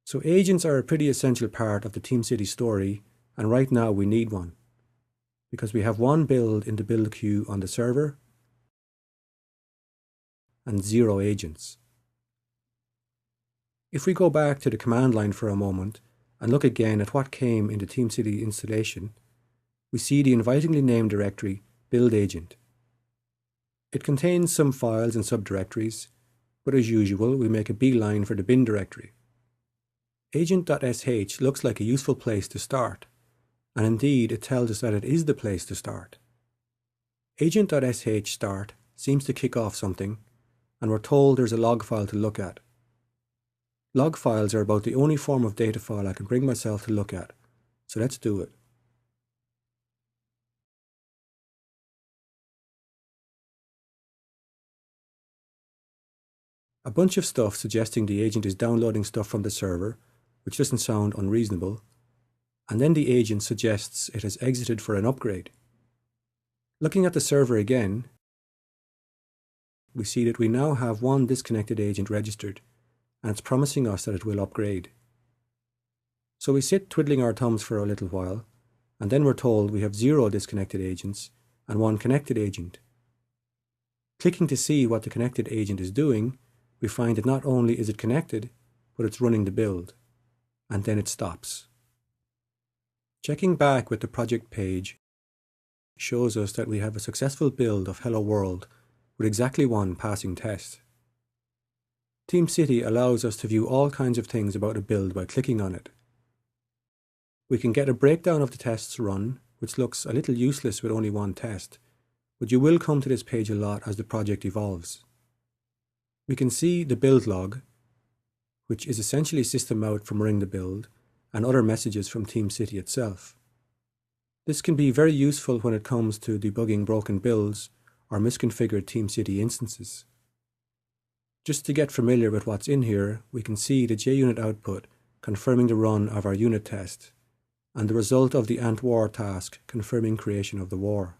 So agents are a pretty essential part of the TeamCity story, and right now we need one, because we have one build in the build queue on the server and 0 agents. If we go back to the command line for a moment and look again at what came in the TeamCity installation, we see the invitingly named directory build agent. It contains some files and subdirectories, but as usual we make a beeline for the bin directory. Agent.sh looks like a useful place to start, and indeed it tells us that it is the place to start. Agent.sh start seems to kick off something, and we're told there's a log file to look at. Log files are about the only form of data file I can bring myself to look at, so let's do it. A bunch of stuff suggesting the agent is downloading stuff from the server, which doesn't sound unreasonable, and then the agent suggests it has exited for an upgrade. Looking at the server again, we see that we now have one disconnected agent registered, and it's promising us that it will upgrade. So we sit twiddling our thumbs for a little while, and then we're told we have 0 disconnected agents and 1 connected agent. Clicking to see what the connected agent is doing, we find that not only is it connected, but it's running the build, and then it stops. Checking back with the project page shows us that we have a successful build of Hello World with exactly 1 passing test. TeamCity allows us to view all kinds of things about a build by clicking on it. We can get a breakdown of the tests run, which looks a little useless with only 1 test, but you will come to this page a lot as the project evolves. We can see the build log, which is essentially system out from running the build, and other messages from TeamCity itself. This can be very useful when it comes to debugging broken builds or misconfigured TeamCity instances. Just to get familiar with what's in here, we can see the JUnit output confirming the run of our unit test, and the result of the ant-war task confirming creation of the war.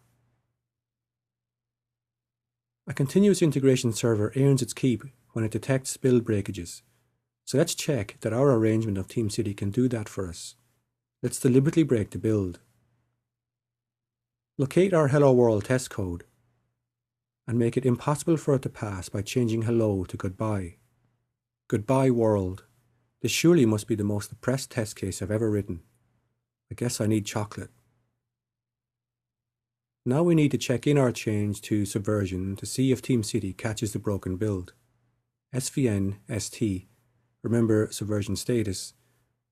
A continuous integration server earns its keep when it detects build breakages, so let's check that our arrangement of TeamCity can do that for us. Let's deliberately break the build. Locate our Hello World test code and make it impossible for it to pass by changing hello to goodbye. Goodbye world. This surely must be the most depressed test case I've ever written. I guess I need chocolate. Now we need to check in our change to Subversion to see if TeamCity catches the broken build. svn st, remember Subversion status,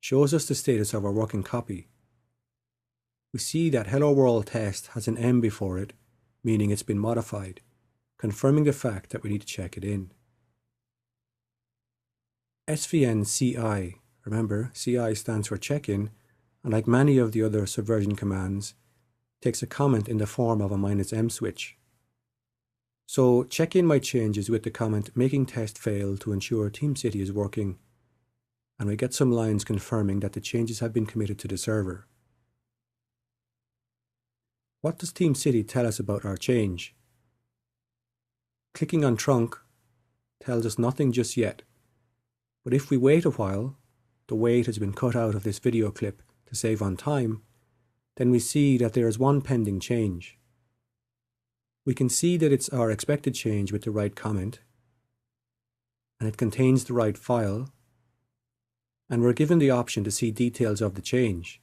shows us the status of our working copy. We see that Hello World test has an M before it, meaning it's been modified, confirming the fact that we need to check it in. svn ci, remember ci stands for check-in, and like many of the other Subversion commands, takes a comment in the form of a -m switch. So check in my changes with the comment making test fail to ensure TeamCity is working, and we get some lines confirming that the changes have been committed to the server. What does TeamCity tell us about our change? Clicking on trunk tells us nothing just yet, but if we wait a while, the wait has been cut out of this video clip to save on time, then we see that there is one pending change. We can see that it's our expected change with the right comment, and it contains the right file, and we're given the option to see details of the change.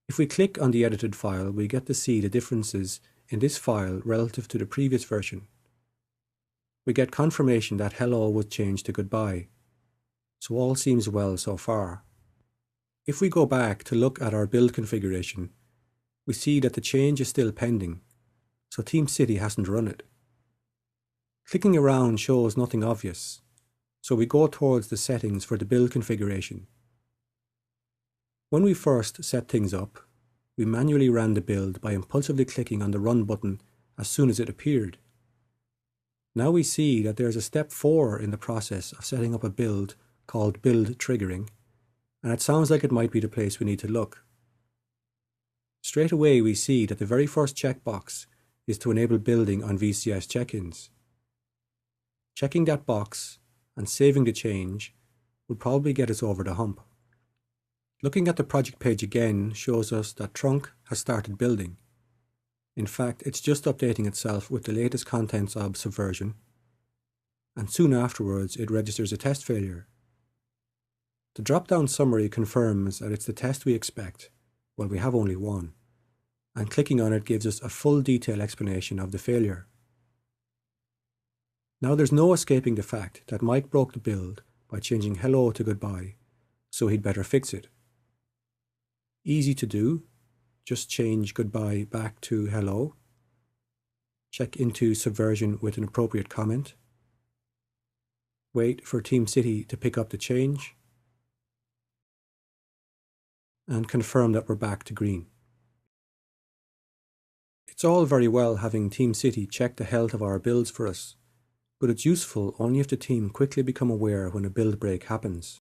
If we click on the edited file, we get to see the differences in this file relative to the previous version. We get confirmation that hello was changed to goodbye, so all seems well so far. If we go back to look at our build configuration, we see that the change is still pending, so TeamCity hasn't run it. Clicking around shows nothing obvious, so we go towards the settings for the build configuration. When we first set things up, we manually ran the build by impulsively clicking on the Run button as soon as it appeared. Now we see that there is a step 4 in the process of setting up a build called build triggering, and it sounds like it might be the place we need to look. Straight away we see that the very first checkbox is to enable building on VCS check-ins. Checking that box and saving the change would probably get us over the hump. Looking at the project page again shows us that Trunk has started building. In fact, it's just updating itself with the latest contents of Subversion, and soon afterwards it registers a test failure. The drop-down summary confirms that it's the test we expect, well, we have only one, and clicking on it gives us a full detailed explanation of the failure. Now there's no escaping the fact that Mike broke the build by changing hello to goodbye, so he'd better fix it. Easy to do, just change goodbye back to hello, check into Subversion with an appropriate comment, wait for Team City to pick up the change, and confirm that we're back to green. It's all very well having Team City check the health of our builds for us, but it's useful only if the team quickly become aware when a build break happens.